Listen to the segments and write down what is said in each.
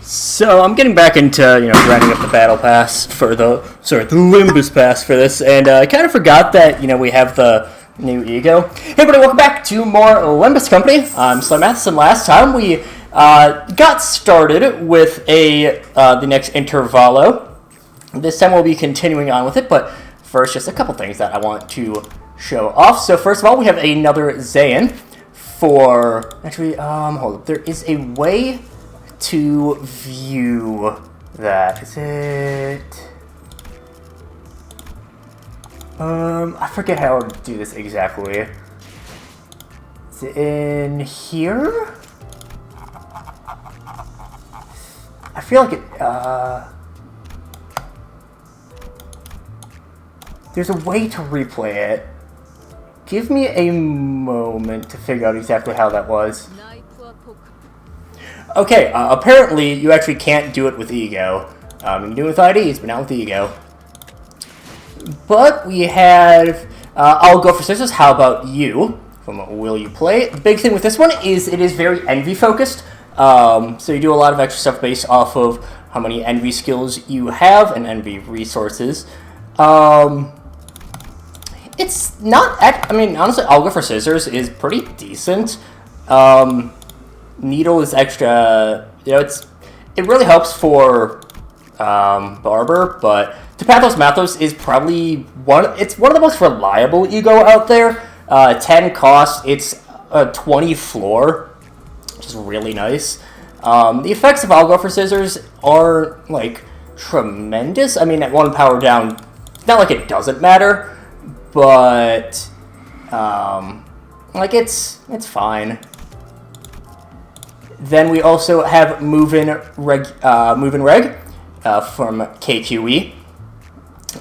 So I'm getting back into grinding up the battle pass for the Limbus pass for this, and I kind of forgot that we have the new ego. Hey everybody, welcome back to more Limbus Company. I'm SlayerMathis, and last time we got started with the next intervalo. This time we'll be continuing on with it, but first just a couple things that I want to show off. So first of all, we have another Zayn for hold up. There is a way to view that. Is it? I forget how to do this exactly. Is it in here? I feel like it, there's a way to replay it. Give me a moment to figure out exactly how that was. Okay, apparently you actually can't do it with ego. You can do it with IDs, but not with ego. But we have, I'll go for scissors. How about you? From Will You Play? The big thing with this one is it is very envy focused. So you do a lot of extra stuff based off of how many envy skills you have and envy resources. It's not, I mean, honestly, I'll go for scissors is pretty decent. Needle is extra, it really helps for Barber, but SlayerMathis is probably one of the most reliable ego out there. 10 cost, it's a 20 floor, which is really nice. The effects of I'll go for scissors are like tremendous. I mean, at 1 power down, it's not like it doesn't matter, but like it's fine. Then we also have Move in Reg from KQE.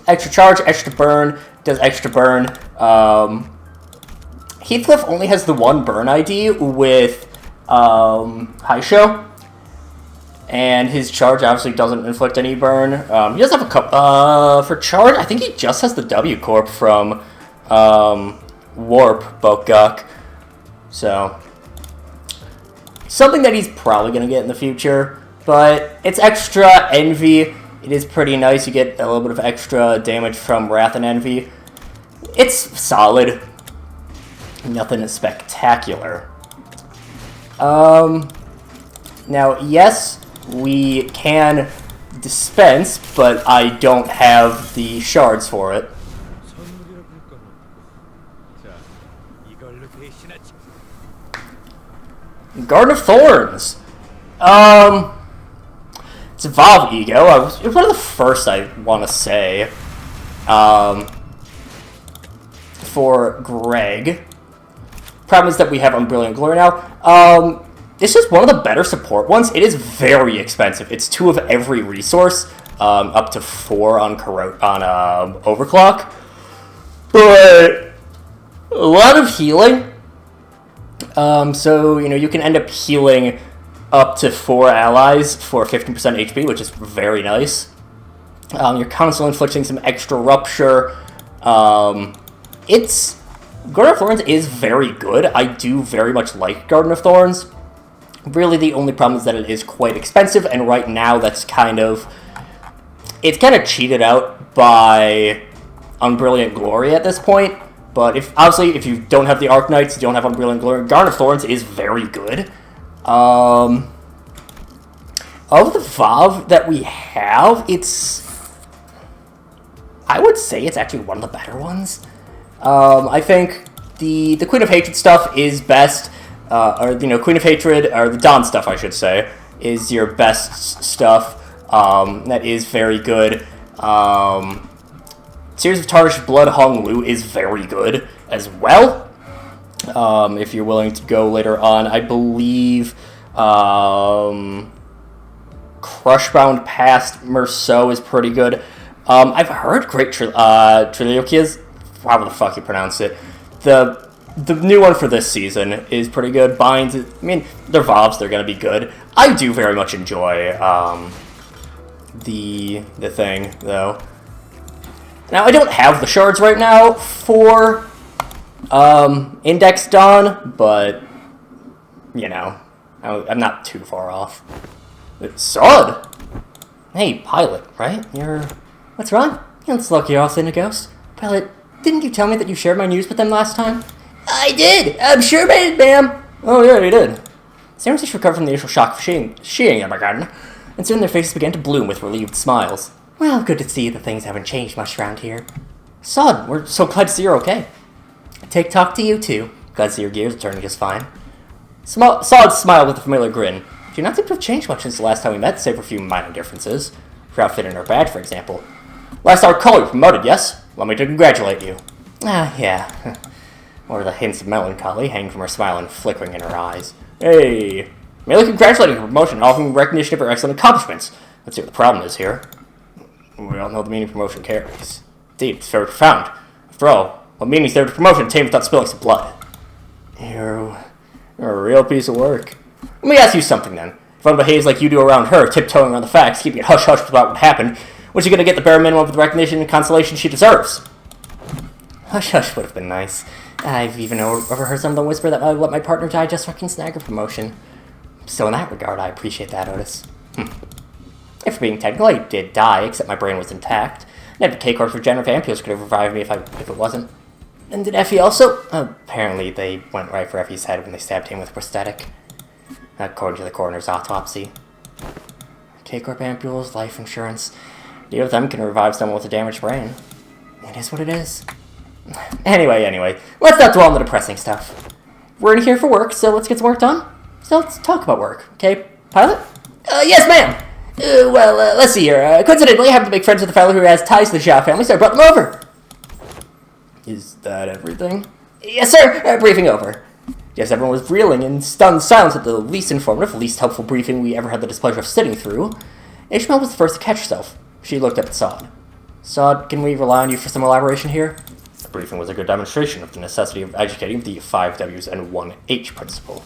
Extra charge, extra burn, does extra burn. Heathcliff only has the one burn ID with High Show, and his charge obviously doesn't inflict any burn. He does have a couple for charge. I think he just has the W Corp from Warp Bokguk, so something that he's probably going to get in the future, but it's extra envy. It is pretty nice. You get a little bit of extra damage from Wrath and Envy. It's solid. Nothing spectacular. Now, yes, we can dispense, but I don't have the shards for it. Garden of Thorns. It's Evolve Ego. It's one of the first I want to say. For Greg. Problem is that we have Unbrilliant Glory now. This is one of the better support ones. It is very expensive. It's 2 of every resource, up to 4 on Overclock. But a lot of healing. So, you can end up healing up to 4 allies for 15% HP, which is very nice. You're constantly inflicting some extra rupture. Garden of Thorns is very good. I do very much like Garden of Thorns. Really, the only problem is that it is quite expensive, and right now it's kind of cheated out by Unbrilliant Glory at this point. But if you don't have the Arknights, you don't have Unbrilliant Glory, Garden of Thorns is very good. Of the VoV that we have, I would say it's actually one of the better ones. I think the Queen of Hatred stuff is best, or Queen of Hatred, or the Dawn stuff, I should say, is your best stuff. That is very good. Series of Tarnished Blood Hung Lu is very good as well. If you're willing to go later on, I believe Crushbound Past Merceau is pretty good. I've heard Great Triliokias, however the fuck you pronounce it. The new one for this season is pretty good. Binds, I mean, they're VoVs, they're gonna be good. I do very much enjoy the thing, though. Now, I don't have the shards right now for Index Dawn, but, I'm not too far off. It's Sod! Hey, Pilot, right? What's wrong? You don't look you're all seeing a ghost. Pilot, didn't you tell me that you shared my news with them last time? I did! I'm sure I did, ma'am! Oh, yeah, you did. Sailors recovered from the initial shock of sheeing in my garden, and soon their faces began to bloom with relieved smiles. Well, good to see that things haven't changed much around here. Sod, we're so glad to see you're okay. Take talk to you, too. Glad to see your gears are turning just fine. Sod smiled with a familiar grin. You do not seem to have changed much since the last time we met, save for a few minor differences. Your outfit and our badge, for example. Last I recall, you were promoted, yes? Want me to congratulate you. Ah, yeah. Or the hints of melancholy hanging from her smile and flickering in her eyes. Hey, merely congratulating her promotion and offering recognition of her excellent accomplishments. Let's see what the problem is here. We all know the meaning promotion carries. Indeed, it's very profound. After all, what meaning is there to promotion attained without spilling some blood? You're a real piece of work. Let me ask you something then. If one behaves like you do around her, tiptoeing around the facts, keeping it hush-hush about what happened, was she going to get the bare minimum of the recognition and consolation she deserves? Hush-hush would have been nice. I've even overheard some of them whisper that I would let my partner die just so I can snag a promotion. So in that regard, I appreciate that, Otis. If we're being technical, I did die, except my brain was intact. And if K-Corp's regenerative ampules could have revived me if it wasn't. And did Effie also? Apparently, they went right for Effie's head when they stabbed him with a prosthetic. According to the coroner's autopsy. K-Corp ampules, life insurance. Neither of them can revive someone with a damaged brain. It is what it is. Anyway, let's not dwell on the depressing stuff. We're in here for work, so let's get some work done. So let's talk about work, okay, Pilot? Yes, ma'am! Let's see here. Coincidentally, I happen to make friends with a fellow who has ties to the Shaw family, so I brought them over. Is that everything? Yes, sir! Briefing over. Yes, everyone was reeling in stunned silence at the least informative, least helpful briefing we ever had the displeasure of sitting through. Ishmael was the first to catch herself. She looked up at Sod. Sod, can we rely on you for some elaboration here? The briefing was a good demonstration of the necessity of educating the 5 W's and 1 H principle.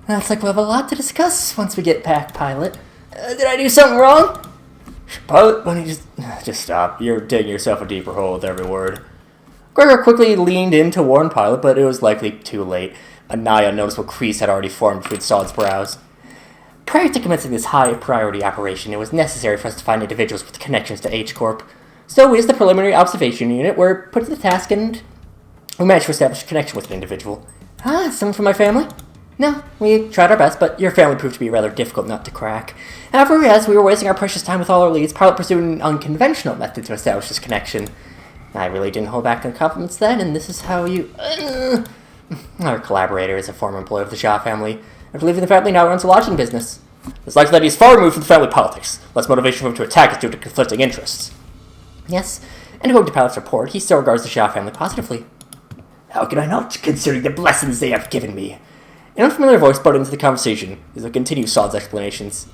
Looks like we'll have a lot to discuss once we get back, Pilot. Did I do something wrong? Pilot, why don't you just stop? You're digging yourself a deeper hole with every word. Gregor quickly leaned in to warn Pilot, but it was likely too late. A nigh unnoticeable crease had already formed between Sod's brows. Prior to commencing this high-priority operation, it was necessary for us to find individuals with connections to H-Corp. So we, as the preliminary observation unit, were put to the task and we managed to establish a connection with an individual. Someone from my family? No, we tried our best, but your family proved to be a rather difficult nut to crack. However, as we were wasting our precious time with all our leads, Pilot pursued an unconventional method to establish this connection. I really didn't hold back on compliments then, and this is how you... Our collaborator is a former employee of the Shaw family. After leaving the family, now runs a lodging business. It's likely that he's far removed from family politics. Less motivation for him to attack is due to conflicting interests. Yes, and according to Pilot's report, he still regards the Shaw family positively. How can I not, considering the blessings they have given me? An unfamiliar voice brought into the conversation as they continue Sod's explanations.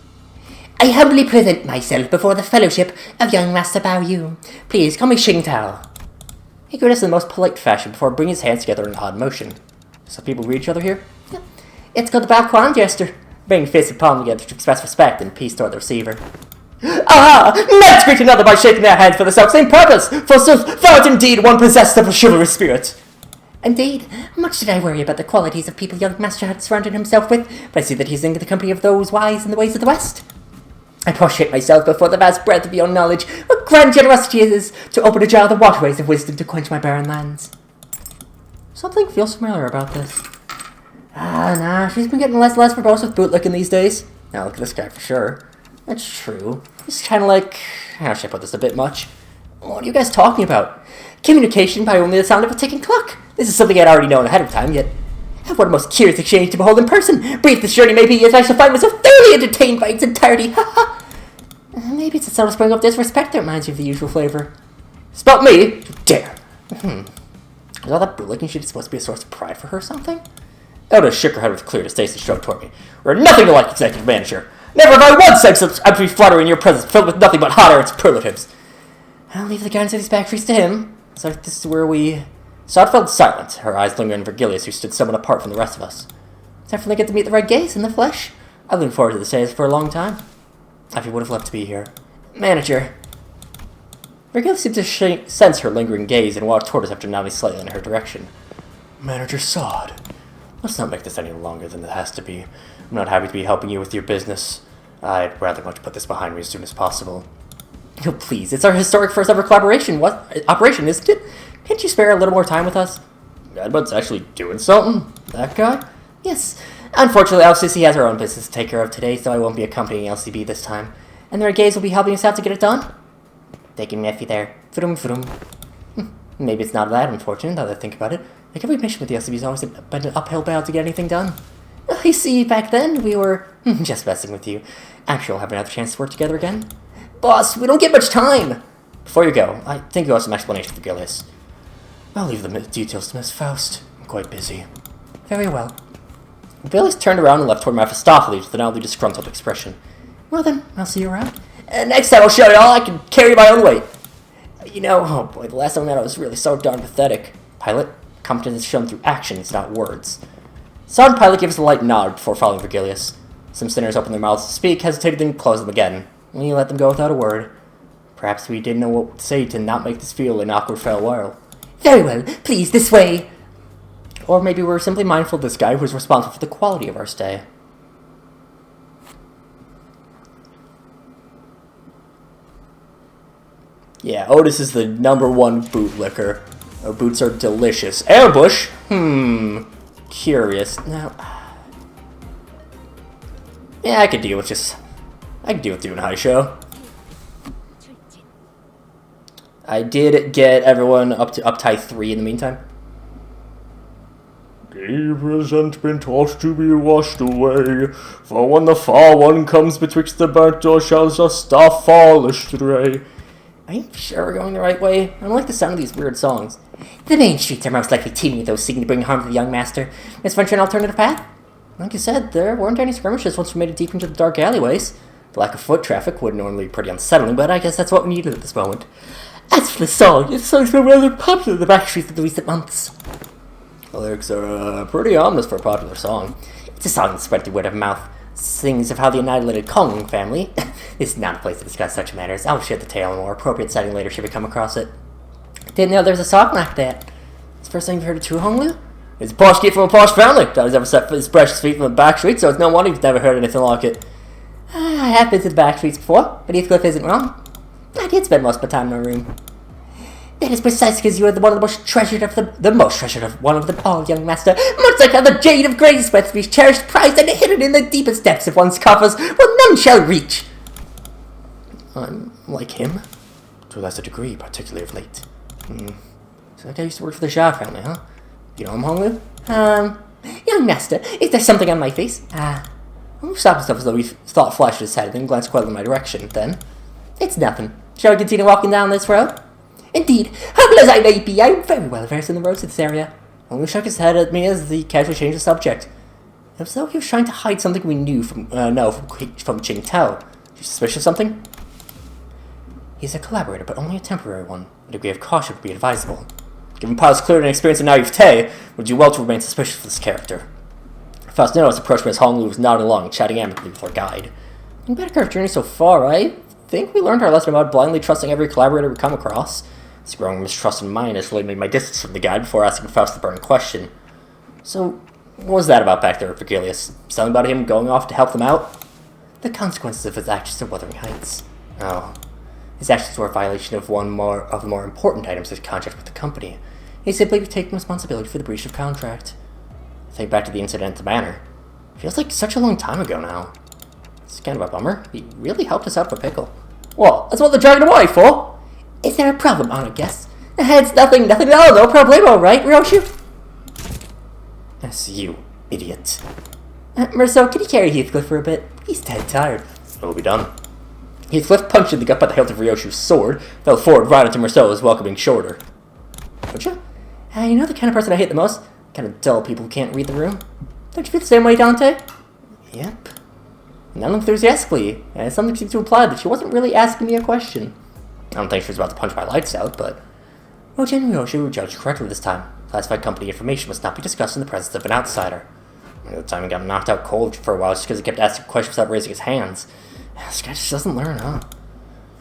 I humbly present myself before the fellowship of young Master Bao Yu. Please call me Xing Tao. He greeted us in the most polite fashion before bringing his hands together in an odd motion. Some people greet each other here? Yeah. It's called the Bao Quan gesture, bringing fists and palm together to express respect and peace toward the receiver. Knights greet another by shaking their hands for the self-same purpose, forsooth, thou art indeed one possessed of a chivalrous spirit. Indeed, much did I worry about the qualities of people young Master had surrounded himself with, but I see that he's in the company of those wise in the ways of the West. I prostrate myself before the vast breadth of your knowledge. What grand generosity it is to open ajar the waterways of wisdom to quench my barren lands. Something feels familiar about this. Nah, she's been getting less verbose with bootlicking these days. Now look at this guy for sure. That's true. He's kind of like... How should I put this a bit much? What are you guys talking about? Communication by only the sound of a ticking clock. This is something I'd already known ahead of time, yet... What a most curious exchange to behold in person. Brief this journey may be, yet I shall find myself thoroughly entertained by its entirety. Maybe it's a subtle spring of disrespect that reminds you of the usual flavor. Spot me? You dare. Is all that bootlicking shit supposed to be a source of pride for her or something? Elda shook her head with clear distaste and strode toward me. We're nothing to like executive manager. Never have I once said such empty flattery in your presence, filled with nothing but hot air and superlatives. I'll leave the guidance of these factories to him. So this is where we... Sod felt silent, her eyes lingering on Virgilius, who stood somewhat apart from the rest of us. Definitely get to meet the red gaze in the flesh. I've looked forward to this day for a long time. Effie would have loved to be here. Manager. Virgilius seemed to sense her lingering gaze and walked toward us after nodding slightly in her direction. Manager Sod. Let's not make this any longer than it has to be. I'm not happy to be helping you with your business. I'd rather much put this behind me as soon as possible. Oh, please, it's our historic first ever collaboration. Operation, isn't it? Can't you spare a little more time with us? Godbud's actually doing something? That guy? Yes. Unfortunately, LCC has her own business to take care of today, so I won't be accompanying LCB this time. And their gays will be helping us out to get it done. Thank you, Nephew there. Vroom, vroom. Maybe it's not that unfortunate, now that I think about it. Like every mission with the LCB has always been an uphill battle to get anything done. I see, back then, we were just messing with you. I'm sure we'll have another chance to work together again. Boss, we don't get much time! Before you go, I think you have some explanation for Gilius. I'll leave the details to Miss Faust. I'm quite busy. Very well. Gilius turned around and left toward Mephistopheles with an oddly disgruntled expression. Well then, I'll see you around. Next time I'll show you all I can carry my own weight. You know, oh boy, the last time I met I was really so darn pathetic. Pilot, competence is shown through actions, not words. Sergeant Pilot gives a light nod before following Virgilius. Some sinners opened their mouths to speak, hesitated, then closed them again. We let them go without a word. Perhaps we didn't know what to say to not make this feel an awkward farewell. Very well, please, this way. Or maybe we're simply mindful of this guy who is responsible for the quality of our stay. Yeah, Otis is the #1 bootlicker. Our boots are delicious. Airbush? Curious. Now, yeah, I could deal with doing a high show. I did get everyone up to uptie 3 in the meantime. Gay resentment ought to be washed away, for when the far one comes betwixt the burnt door shall the star fall astray. Are you sure we're going the right way? I don't like the sound of these weird songs. The main streets are most likely teeming with those seeking to bring harm to the young master. Let's venture an alternative path? Like you said, there weren't any skirmishes once we made it deep into the dark alleyways. The lack of foot traffic would normally be pretty unsettling, but I guess that's what we needed at this moment. As for the song's been rather popular in the back streets of the recent months. The lyrics are pretty ominous for a popular song. It's a song that spread through word of mouth. Sings of how the annihilated Kong family. This is not a place to discuss such matters. I'll share the tale in a more appropriate setting later should we come across it. Didn't know there was a song like that. It's the first time you've heard it too, Honglu? It's a posh kid from a posh family. Daddy's ever set his precious feet from the back streets, so it's no wonder you've never heard anything like it. I have been to the back streets before, but Heathcliff isn't wrong. I did spend most of my time in my room. That is precisely because you are one of the most treasured of one of them all, young master. Much like how the jade of Grace must be cherished, prized, and hidden in the deepest depths of one's coffers, where none shall reach. I'm like him, to a lesser degree, particularly of late. So I used to work for the Shah family, huh? You know him, Honglu? Young master, is there something on my face? I'll stop himself as though he thought flashed his head, and then glanced quietly in my direction. Then, it's nothing. Shall we continue walking down this road? Indeed, humble as I may be, I am very well versed in the roads of this area. Honglu shook his head at me as he casually changed the subject. It was as though he was trying to hide something we knew from Qing Tao. You suspicious of something? He's a collaborator, but only a temporary one. A degree of caution would be advisable. Given Pile's clear and experience in naivete, would do well to remain suspicious of this character. Faustino's approached me as Honglu was nodding along, chatting amicably with our guide. In better our journey so far, I think we learned our lesson about blindly trusting every collaborator we come across. This growing mistrust in mine has really made my distance from the guide before asking Faust the burning question. So, what was that about back there, Virgilius? Something about him going off to help them out? The consequences of his actions are Wuthering Heights. Oh. His actions were a violation of one of the more important items of his contract with the company. He simply taken responsibility for the breach of contract. Think back to the incident at the manor. Feels like such a long time ago now. It's kind of a bummer. He really helped us out for pickle. Well, that's what they're dragging away for. Is there a problem, honored guest? It's nothing at all, no problemo, right, Roshu? That's you, idiot. Merceau, can you carry Heathcliff for a bit? He's dead tired. It'll be done. Heathcliff punched in the gut by the hilt of Ryoshu's sword, fell forward right into Merceau's welcoming shoulder. Don't you? You know the kind of person I hate the most? Kind of dull people who can't read the room. Don't you feel the same way, Dante? Yep. Not enthusiastically. Something seems to imply that she wasn't really asking me a question. I don't think she was about to punch my lights out, but... Roji and Ryoshu were judged correctly this time. Classified company information must not be discussed in the presence of an outsider. At the time he got knocked out cold for a while just because he kept asking questions without raising his hands. This guy just doesn't learn, huh?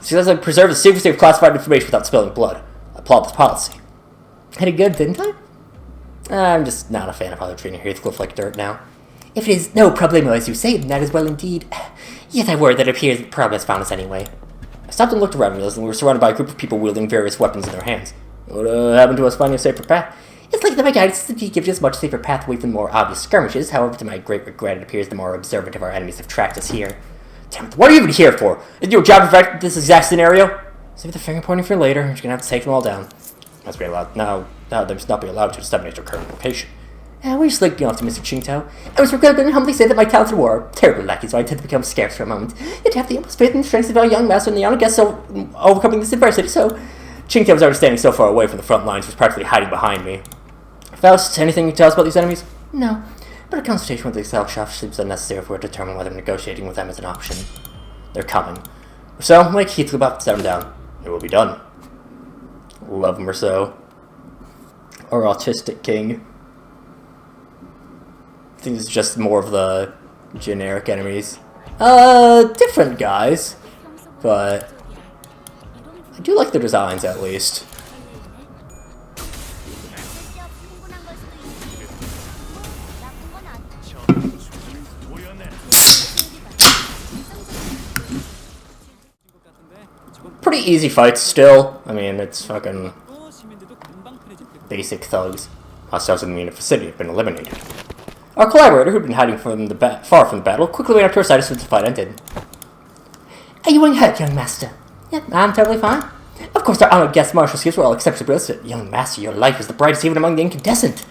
He doesn't preserve the secrecy of classified information without spilling blood. I applaud this policy. Had it good, didn't I? I'm just not a fan of how they're treating Heathcliff like dirt now. If it is no problemo as you say, then that is well indeed. Yes, I worry that it appears that Prob has found us anyway. I stopped and looked around me, and we were surrounded by a group of people wielding various weapons in their hands. What happened to us finding a safer path? It's like that my guidance gives you a much safer path away from the more obvious skirmishes. However, to my great regret, it appears the more observant of our enemies have tracked us here. Damn it, what are you even here for? Is your job to affect this exact scenario? Save the finger pointing for later. You're gonna have to take them all down. Must be allowed now. They must not be allowed to disseminate your current location. We're just looking off to Mr. Qingtao. I was regretted and humbly say that my talents in war are terribly lacking, so I tend to become scarce for a moment. Yet to have the utmost faith and strength of our young master and the honored guest overcoming this adversity, so Qingtao was already standing so far away from the front lines, he was practically hiding behind me. Faust, anything you can tell us about these enemies? No, but a consultation with the Exalshaft seems unnecessary if we're to determine whether negotiating with them is an option. They're coming. So, make Heath about to set them down. It will be done. Love Merceau. Our autistic king. I think it's just more of the generic enemies. Different guys. But I do like the designs at least. Pretty easy fights still. I mean, it's fucking basic thugs. Hostiles in the immediate vicinity have been eliminated. Our collaborator, who'd been hiding from far from the battle, quickly went up to our side as soon as the fight ended. Are you unhurt, young master? Yeah, I'm totally fine. Of course, our honored guest martial skills were all exceptionally brilliant. Young master, your life is the brightest even among the incandescent.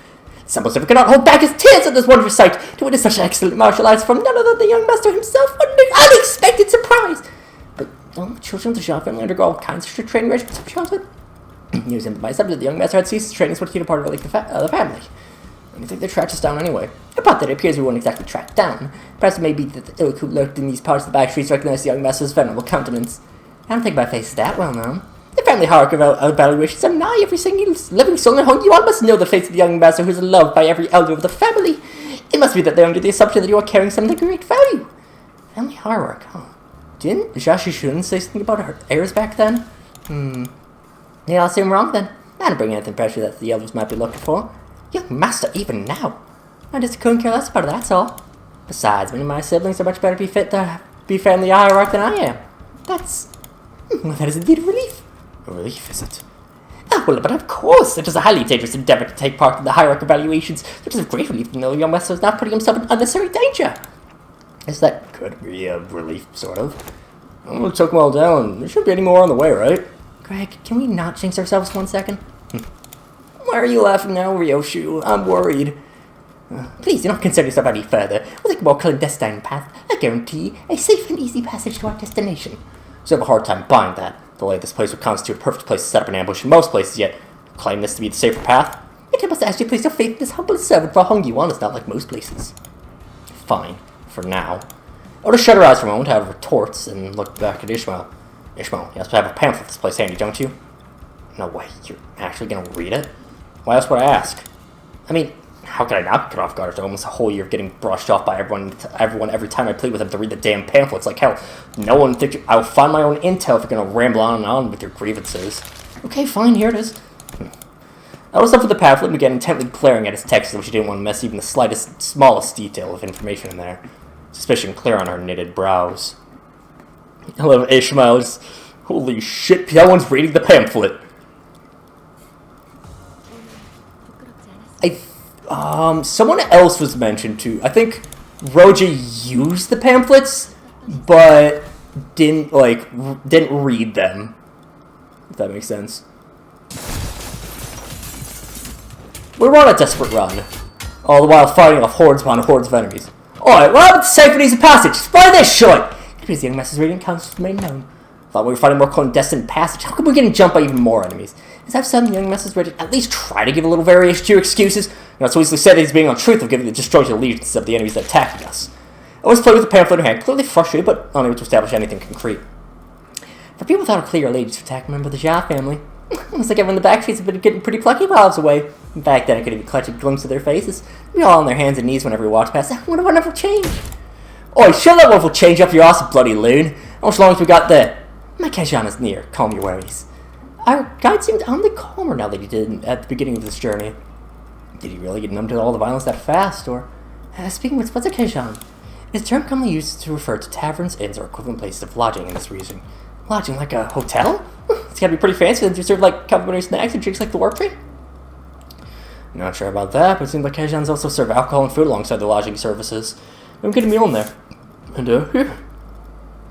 Some of us cannot hold back his tears at this wondrous sight to witness such excellent martial arts from none other than the young master himself. What an unexpected surprise! But don't the children of the Jean family undergo all kinds of strict training regimens from childhood? News him by subject, the young master had ceased his training, so to keep a part of the family. I think they tracked us down anyway. Apart that it appears we weren't exactly tracked down. Perhaps it may be that the ilk who lurked in these parts of the back streets recognized the young master's venerable countenance. I don't think my face is that well known. The family hierarchy of evaluations are nigh every single living soul in Hong. You all must know the face of the young master who is loved by every elder of the family. It must be that they're under the assumption that you are carrying something of great value. Family hierarchy, huh? Didn't Jia Shishun say something about her heirs back then? Yeah, I'll say I'm wrong then. I don't bring anything pressure that the elders might be looking for. Young master, even now. I just couldn't care less about it, that's all. Besides, many of my siblings are much better fit to be family hierarch than I am. That is indeed a relief. A relief, is it? Ah, well, but of course, it is a highly dangerous endeavor to take part in the hierarch evaluations, which is a great relief to know young master is not putting himself in unnecessary danger. Yes, that could be a relief, sort of. I'm gonna took them all down. There shouldn't be any more on the way, right? Greg, can we not jinx ourselves 1 second? Why are you laughing now, Ryoshu? I'm worried. Please do not concern yourself any further. We'll take a more clandestine path. I guarantee a safe and easy passage to our destination. So I have a hard time buying that. The way this place would constitute a perfect place to set up an ambush in most places, yet claim this to be the safer path? I must ask you to place your faith in this humble servant, for Hong Yuan is not like most places. Fine, for now. I would shut her eyes for a moment, have retorts, and look back at Ishmael. Ishmael, you have to have a pamphlet of this place handy, don't you? No way, you're actually gonna read it? Why else would I ask? I mean, how could I not get off guard after almost a whole year of getting brushed off by everyone every time I plead with them to read the damn pamphlets? Like, hell, no one thinks I'll find my own intel if you're gonna ramble on and on with your grievances. Okay, fine, here it is. I was up for the pamphlet and began intently glaring at its text, which she didn't want to miss even the smallest detail of information in there. Suspicion clear on her knitted brows. I love Ishmael. Holy shit, that one's reading the pamphlet. Someone else was mentioned too. I think Roja used the pamphlets, but didn't read them. If that makes sense. We were on a desperate run, all the while fighting off hordes upon hordes of enemies. Alright, well, it's safe and easy passage. Spy this short! Because the young master's reading council made known. Thought we were fighting more clandestine passage. How come we're getting jumped by even more enemies? As I've said, the young master's ready to at least try to give a little variation to your excuses. It's so easily said that he's being untruthful of giving the destroyed allegiance of the enemies that attacked us. I was playing with the pamphlet in her hand, clearly frustrated, but unable to establish anything concrete. For people without a clear allegiance to attack a member of the Jia family, looks like everyone in the back streets have been getting pretty plucky while I was away. In fact, then I could even clutch a glimpse of their faces. They'd be all on their hands and knees whenever we walked past. What a wonderful change! Oi, shut that wonderful change up your ass, bloody loon! How much longer have we got there? My Keshan is near. Calm your worries. Our guide seemed only calmer now than he did at the beginning of this journey. Did he really get numb to all the violence that fast, or... speaking with Spencer Keshan, It is a term commonly used to refer to taverns, inns, or equivalent places of lodging in this region. Lodging like a hotel? It's gotta be pretty fancy for them to serve like complimentary snacks and drinks like the warp tree. Not sure about that, but it seems like Kajans also serve alcohol and food alongside the lodging services. We can get a meal in there. And, here.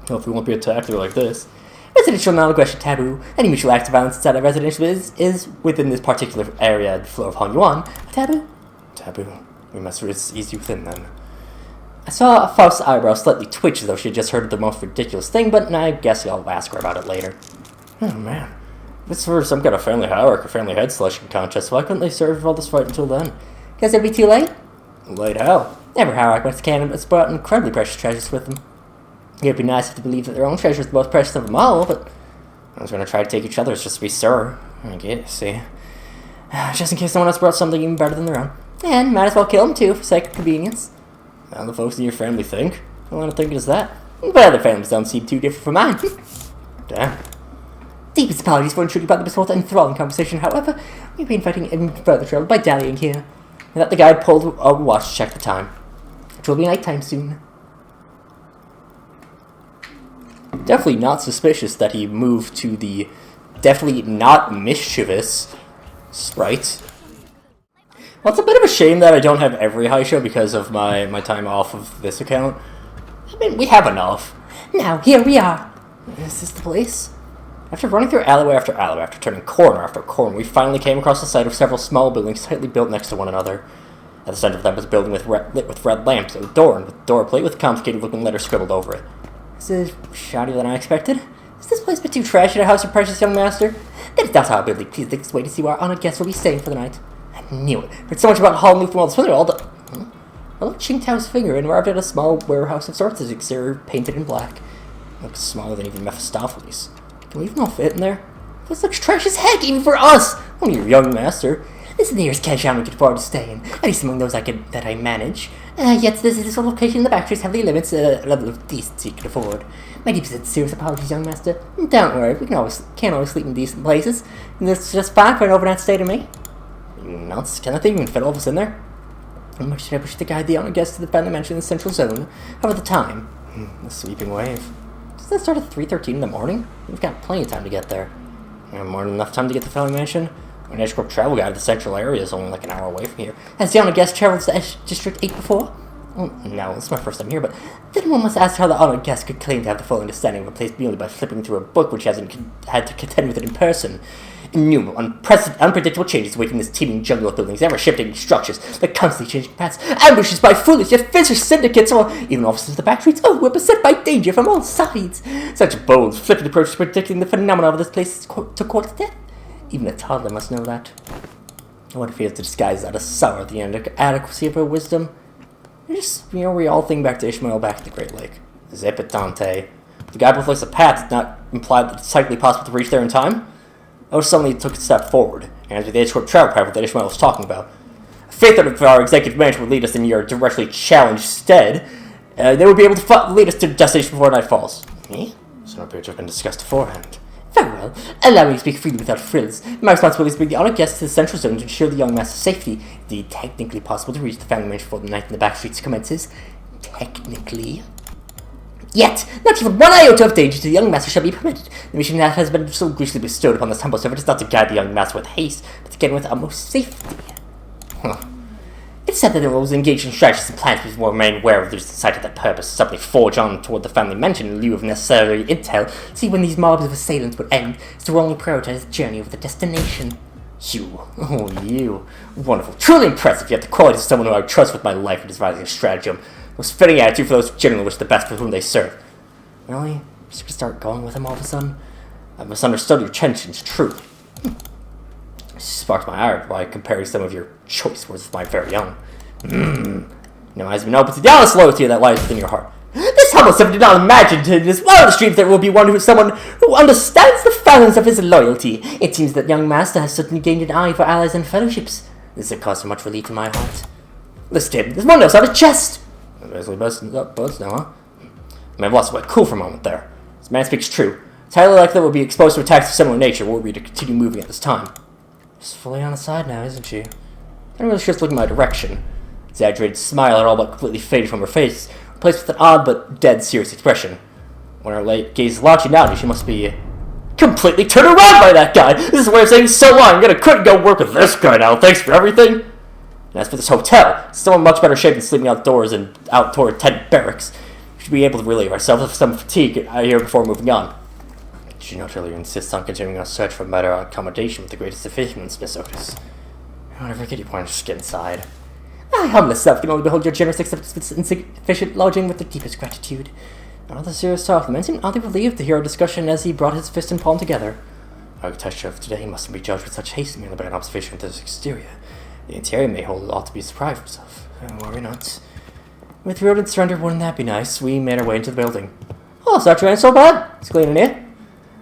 Hopefully we won't be attacked or like this. Residential non-aggression taboo. Any mutual acts of violence inside a residential is within this particular area and floor of Hanyuan. A taboo? Taboo. We must ease you within then. I saw Faust's eyebrow slightly twitch as though she had just heard the most ridiculous thing, but I guess I'll ask her about it later. Oh man. If it's for some kind of family hierarchy or family head selection contest, why couldn't they serve all this fight until then? Guess it'd be too late? Late how? Never hierarchy wants cannabis brought incredibly precious treasures with them. It'd be nice if they believed that their own treasure is the most precious of them all, but I was going to try to take each other's just to be sure. I guess, see. Just in case someone else brought something even better than their own. And might as well kill them too, for sake of convenience. How the folks in your family think? What line of thinking is that? But other families don't seem too different from mine. Damn. Deepest apologies for intruding upon the misfortune and enthralling conversation, however, we've been fighting even further trouble by dallying here. And that the guide pulled a watch to check the time. It will be nighttime soon. Definitely not suspicious that he moved to the definitely not mischievous sprite. Well, it's a bit of a shame that I don't have every high show because of my time off of this account. I mean, we have enough. Now, here we are. Is this the place? After running through alleyway after alleyway, after turning corner after corner, we finally came across the sight of several small buildings tightly built next to one another. At the center of them was a building lit with red lamps, a door, and with a door plate with complicated-looking letters scribbled over it. This is shoddier than I expected. Is this place a bit too trashy to house your precious young master? That is not how I believe. Please take this way to see where our honored guests will be staying for the night. I knew it. Heard so much about Hall New from all the swimmer, all the... I looked Qingtao's finger and arrived at a small warehouse of sorts, its exterior painted in black. It looks smaller than even Mephistopheles. Can we even all fit in there? This looks trash as heck, even for us! Only your young master. This is the nearest Kenshan we could afford to stay in, at least among those that I manage. Yet this location in the back streets heavily limits the level of decency you can afford. My deepest serious apologies, young master. Don't worry, we can't always sleep in decent places, and this is just fine for an overnight stay to me. Nuts, can that thing even fit all of us in there? How much should I push to guide the honored guests to the family mansion in the central zone? How about the time? The sweeping wave. Does that start at 3:13 in the morning? We've got plenty of time to get there. More than enough time to get to the family mansion. An Edge Corp travel guide to the central area is only like an hour away from here. Has the honored guest traveled to Edge District 8 before? Well, no, it's my first time here, but then one must ask how the honored guest could claim to have the full understanding of a place merely by flipping through a book which hasn't had to contend with it in person. Innumerable, unpredictable changes awaken this teeming jungle of buildings, ever-shifting structures, like constantly changing paths, ambushes by foolish yet vicious syndicates, or even officers of the back streets. Oh, we're beset by danger from all sides. Such bold, flippant approach to predicting the phenomena of this place to court death. Even a toddler must know that. What if he has to disguise that as sour the inadequacy of her wisdom? We all think back to Ishmael back at the Great Lake. Zip it, Dante. The guy both likes a path does not imply that it's likely possible to reach there in time. Or suddenly took a step forward, and with the Edgecorp travel path that Ishmael was talking about. Faith that if our executive manager would lead us in your directly challenged stead, they would be able to lead us to the destination before night falls. Me? This don't appear to have been discussed beforehand. Very well. Allow me to speak freely without frills. My responsibility is to bring the honored guests to the central zone to ensure the young master's safety. Indeed, technically possible to reach the family mansion before the night in the back streets commences. Technically. Yet, not even one iota of danger to the young master shall be permitted. The mission that has been so graciously bestowed upon this humble servant is not to guide the young master with haste, but to get him with utmost safety. It's said that the roles engaged in strategies and plans before remain aware of the sight of that purpose, suddenly forge on toward the family mansion in lieu of necessary intel, see when these mobs of assailants would end, is to wrongly prioritize the journey over the destination. You. Wonderful. Truly impressive, yet the qualities of someone who I would trust with my life in devising a stratagem. Most fitting attitude for those who generally wish the best for whom they serve. Really? Just gonna start going with him all of a sudden? I've misunderstood your intentions, true. Sparked my ire by comparing some of your choice words with my very own. Now eyes have been open to the honest loyalty that lies within your heart. This humble servant did not imagine in his wildest dreams there will be someone who understands the fathoms of his loyalty. It seems that young master has suddenly gained an eye for allies and fellowships. This has caused so much relief in my heart. Listen to him, there's one else on his chest! Basically busting up buds now, huh? I mean, I've lost my cool for a moment there. This man speaks true. It's highly likely that we'll be exposed to attacks of similar nature were we to continue moving at this time. She's fully on the side now, isn't she? I don't really sure it's looking my direction. Exaggerated smile had all but completely faded from her face, placed with an odd but dead serious expression. When her gaze is launching out, she must be completely turned around by that guy. This is a way of saying, so long, I'm gonna quit and go work with this guy now. Thanks for everything. And as for this hotel, it's still in much better shape than sleeping outdoors and out toward tent barracks. We should be able to relieve ourselves of some fatigue here before moving on. She naturally insists on continuing our search for better accommodation with the greatest efficiency, Miss Otis. Whatever get you point, just get inside. I humble self can only behold your generous acceptance of insufficient lodging with the deepest gratitude. Not the serious talk, the man seemed oddly relieved to hear our discussion as he brought his fist and palm together. Our architecture of today mustn't be judged with such haste merely by an observation of this exterior. The interior may hold a lot to be surprised of. Worry not. With road and surrender, wouldn't that be nice? We made our way into the building. Oh, it's not trying so bad. It's clean in here.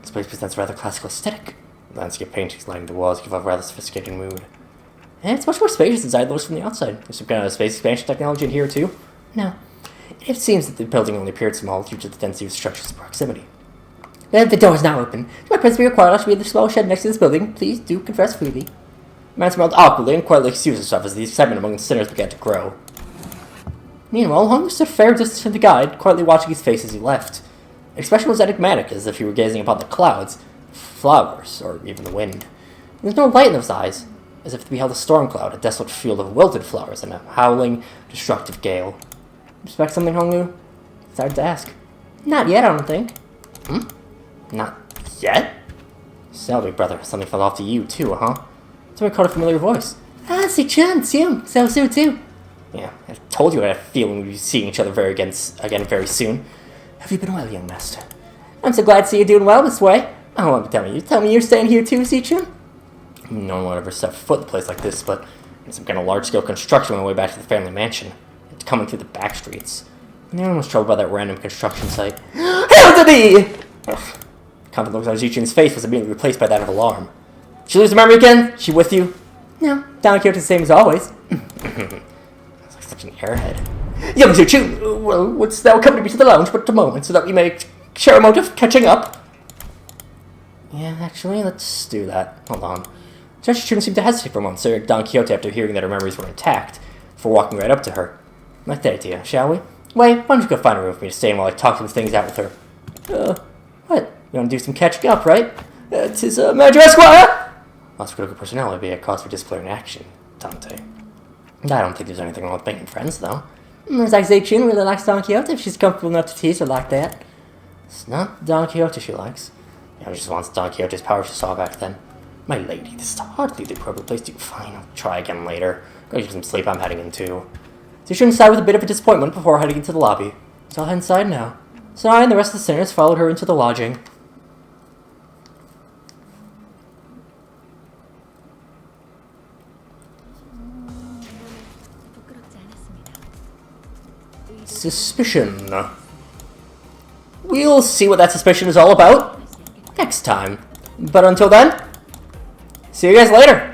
This place presents a rather classical aesthetic. Landscape paintings lining the walls give off a rather sophisticated mood. And it's much more spacious inside than it looks from the outside. There's some kind of space expansion technology in here, too. No. It seems that the building only appeared small due to the density of structures in proximity. The door is now open. My presence be required. I should be in the small shed next to this building. Please do confess freely. The man smiled awkwardly and quietly excused himself as the excitement among the sinners began to grow. Meanwhile, Holmes stood a fair distance from the guide, quietly watching his face as he left. The expression was enigmatic, as if he were gazing upon the clouds, flowers, or even the wind. There was no light in those eyes, as if he beheld a storm cloud, a desolate field of wilted flowers, and a howling, destructive gale. Expect something, Honglu? It's hard to ask. Not yet, I don't think. Not yet? So, big brother, something fell off to you, too, huh? Someone caught a familiar voice. Ah, Si-chan, Sim, so too. Yeah, I told you I had a feeling we'd be seeing each other again very soon. Have you been well, young master? I'm so glad to see you doing well this way. Oh, let me tell me. You tell me you're staying here too, Si-chan? No one will ever set foot in a place like this, but there's some kind of large-scale construction on the way back to the family mansion. It's coming through the back streets. No one was troubled by that random construction site. Hail to thee! Confident looks on Si-chan's face was immediately replaced by that of alarm. She lose her memory again? She with you? No, Don Quixote's the same as always. Looks like such an airhead. Young Si-chan, well, wouldst thou accompany me to the lounge but a moment, so that we may share a mode of catching up? Yeah, actually, let's do that. Hold on. Judge Si-chan seemed to hesitate for a moment, staring at Don Quixote after hearing that her memories were intact, before walking right up to her. Like that idea, shall we? Wait, why don't you go find a room for me to stay in while I talk some things out with her? What? You want to do some catching up, right? 'Tis Major Esquire! Lots of critical personality would be a cause for disciplinary action, Dante. I don't think there's anything wrong with making friends, though. Looks like Si-chan really likes Don Quixote if she's comfortable enough to tease her like that. It's not Don Quixote she likes. She just wants Don Quixote's power she saw back then. My lady, this is hardly the appropriate place to... Fine, I'll try again later. Go get some sleep, I'm heading in too. Si-chan sighed with a bit of a disappointment before heading into the lobby. So I'll head inside now. So I and the rest of the sinners followed her into the lodging. Suspicion. We'll see what that suspicion is all about next time. But until then, see you guys later.